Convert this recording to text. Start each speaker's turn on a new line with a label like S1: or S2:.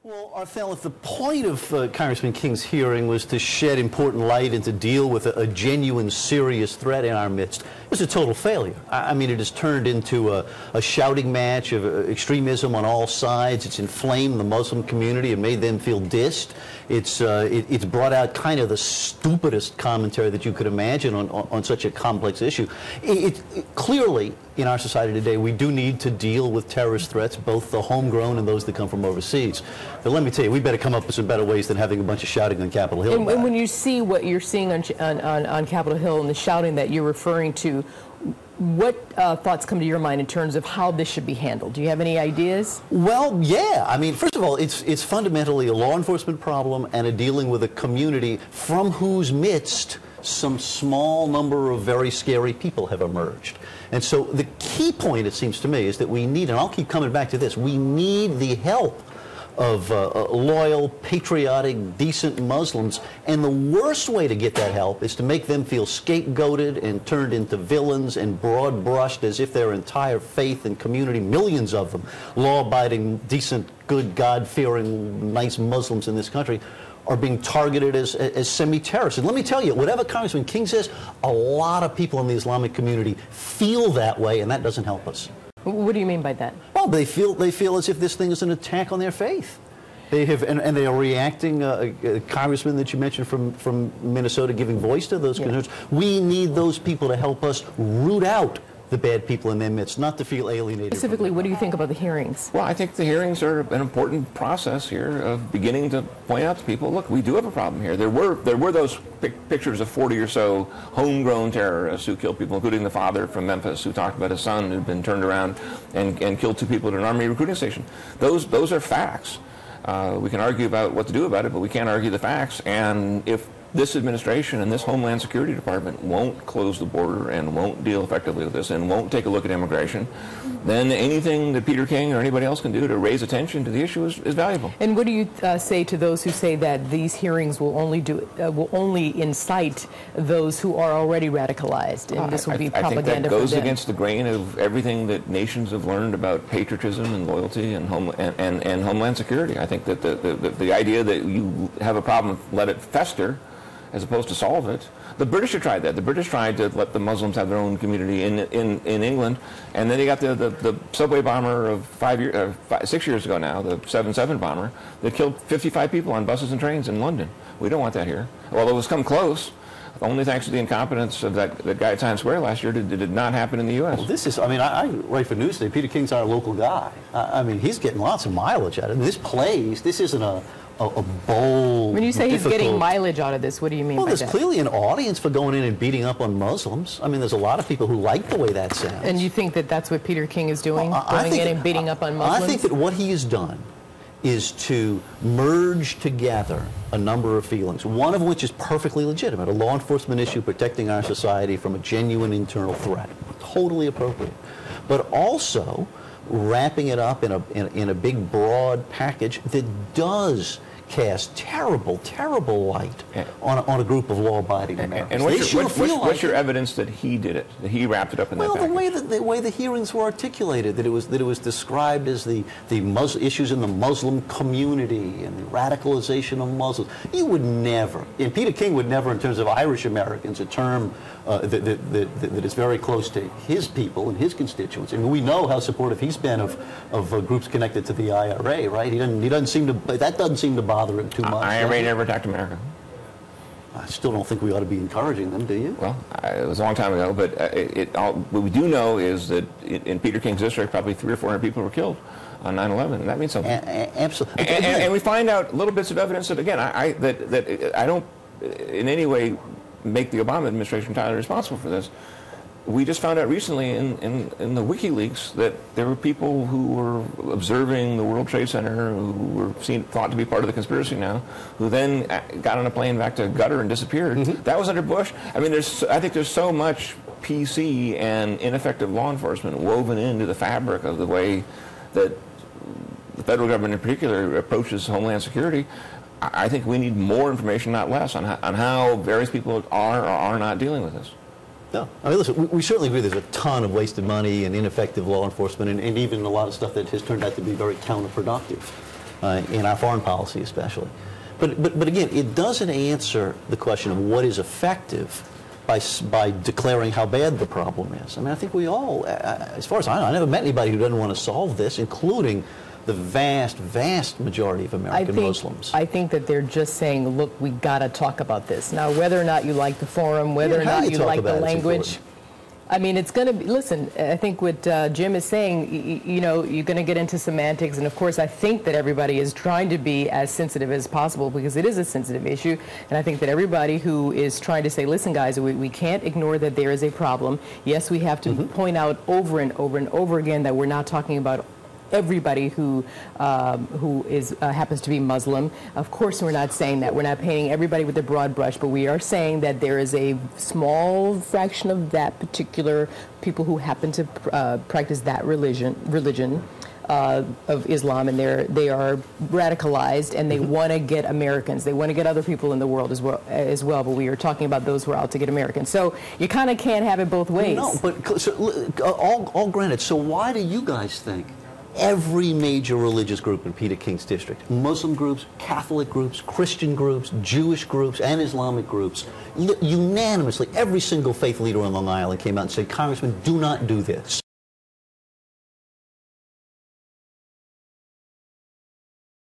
S1: Well, Arthel, if the point of Congressman King's hearing was to shed important light and to deal with a genuine, serious threat in our midst, it was a total failure. I mean, it has turned into a shouting match of extremism on all sides. It's inflamed the Muslim community and made them feel dissed. It's brought out kind of the stupidest commentary that you could imagine on such a complex issue. Clearly, in our society today, we do need to deal with terrorist threats, both the homegrown and those that come from overseas. But let me tell you, we better come up with some better ways than having a bunch of shouting on Capitol Hill.
S2: And when you see what you're seeing on Capitol Hill and the shouting that you're referring to, what thoughts come to your mind in terms of how this should be handled? Do you have any ideas?
S1: Well, yeah. I mean, first of all, it's fundamentally a law enforcement problem and a dealing with a community from whose midst some small number of very scary people have emerged. And so the key point, it seems to me, is that we need, and I'll keep coming back to this, we need the help of loyal, patriotic, decent Muslims. And the worst way to get that help is to make them feel scapegoated and turned into villains and broad-brushed as if their entire faith and community, millions of them, law-abiding, decent, good, God-fearing, nice Muslims in this country, are being targeted as semi-terrorists. And let me tell you, whatever Congressman King says, a lot of people in the Islamic community feel that way, and that doesn't help us.
S2: What do you mean by that?
S1: Well, they feel as if this thing is an attack on their faith. They have, and they are reacting. A congressman that you mentioned from Minnesota giving voice to those concerns. We need those people to help us root out the bad people in their midst, not to feel alienated.
S2: Specifically, what do you think about the hearings?
S3: Well, I think the hearings are an important process here of beginning to point out to people, look, we do have a problem here. There were those pictures of 40 or so homegrown terrorists who killed people, including the father from Memphis who talked about his son who'd been turned around and killed 2 people at an Army recruiting station. Those are facts. We can argue about what to do about it, but we can't argue the facts. And if this administration and this Homeland Security Department won't close the border and won't deal effectively with this and won't take a look at immigration, then anything that Peter King or anybody else can do to raise attention to the issue is valuable.
S2: And what do you say to those who say that these hearings will only incite those who are already radicalized, and this will be propaganda for them?
S3: I think that goes against the grain of everything that nations have learned about patriotism and loyalty and Homeland Security. I think that the idea that you have a problem, let it fester, as opposed to solve it. The British have tried that. The British tried to let the Muslims have their own community in England, and then they got the subway bomber of 6 years ago now, the 7/7 bomber, that killed 55 people on buses and trains in London. We don't want that here. Well, it was come close. Only thanks to the incompetence of that guy at Times Square last year did it not happen in the U.S.
S1: Well, this is, I mean, I write for Newsday. Peter King's our local guy. I mean, he's getting lots of mileage out of it. This isn't a bold,
S2: when you say he's getting mileage out of this, what do you mean by that?
S1: Well, there's clearly an audience for going in and beating up on Muslims. I mean, there's a lot of people who like the way that sounds.
S2: And you think that that's what Peter King is doing, going in and beating up on Muslims?
S1: I think that what he has done is to merge together a number of feelings, one of which is perfectly legitimate, a law enforcement issue protecting our society from a genuine internal threat, totally appropriate, but also wrapping it up in a big, broad package that does cast terrible, terrible light on a group of law-abiding Americans.
S3: And what's your evidence that he did it, that he wrapped it up in that package?
S1: Well, the way the hearings were articulated, that it was described as the issues in the Muslim community and the radicalization of Muslims. You would never, and Peter King would never, in terms of Irish Americans, a term that is very close to his people and his constituents. And we know how supportive he's been of groups connected to the IRA, right? He doesn't seem to, that doesn't seem to bother him too much.
S3: IRA never attacked America.
S1: I still don't think we ought to be encouraging them, do you?
S3: Well, it was a long time ago, but what we do know is that in Peter King's district, probably 300 or 400 people were killed on 9/11, and that means something.
S1: Absolutely.
S3: And we find out little bits of evidence that, again, that I don't in any way make the Obama administration entirely responsible for this. We just found out recently in the WikiLeaks that there were people who were observing the World Trade Center who were thought to be part of the conspiracy now, who then got on a plane back to Qatar and disappeared. Mm-hmm. That was under Bush. I mean, I think there's so much PC and ineffective law enforcement woven into the fabric of the way that the federal government in particular approaches Homeland Security. I think we need more information, not less, on how various people are or are not dealing with this.
S1: No, I mean, listen, we certainly agree there's a ton of wasted money and ineffective law enforcement and even a lot of stuff that has turned out to be very counterproductive. in our foreign policy especially. But again, it doesn't answer the question of what is effective by declaring how bad the problem is. I mean, I think we all, as far as I know, I never met anybody who doesn't want to solve this, including the vast, vast majority of American Muslims.
S2: I think that they're just saying, look, we got to talk about this. Now, whether or not you like the forum, whether or not you like the language, I mean, it's going to be, listen, I think what Jim is saying, you know, you're going to get into semantics, and of course I think that everybody is trying to be as sensitive as possible because it is a sensitive issue, and I think that everybody who is trying to say, listen guys, we can't ignore that there is a problem. Yes, we have to point out over and over and over again that we're not talking about everybody who happens to be Muslim. Of course, we're not saying that. We're not painting everybody with a broad brush, but we are saying that there is a small fraction of that particular people who happen to practice that religion of Islam, and they are radicalized, and they want to get Americans. They want to get other people in the world as well. But we are talking about those who are out to get Americans. So you kind of can't have it both ways.
S1: No, but so, all granted. So why do you guys think every major religious group in Peter King's district, Muslim groups, Catholic groups, Christian groups, Jewish groups, and Islamic groups, unanimously, every single faith leader on Long Island came out and said, Congressman, do not do this.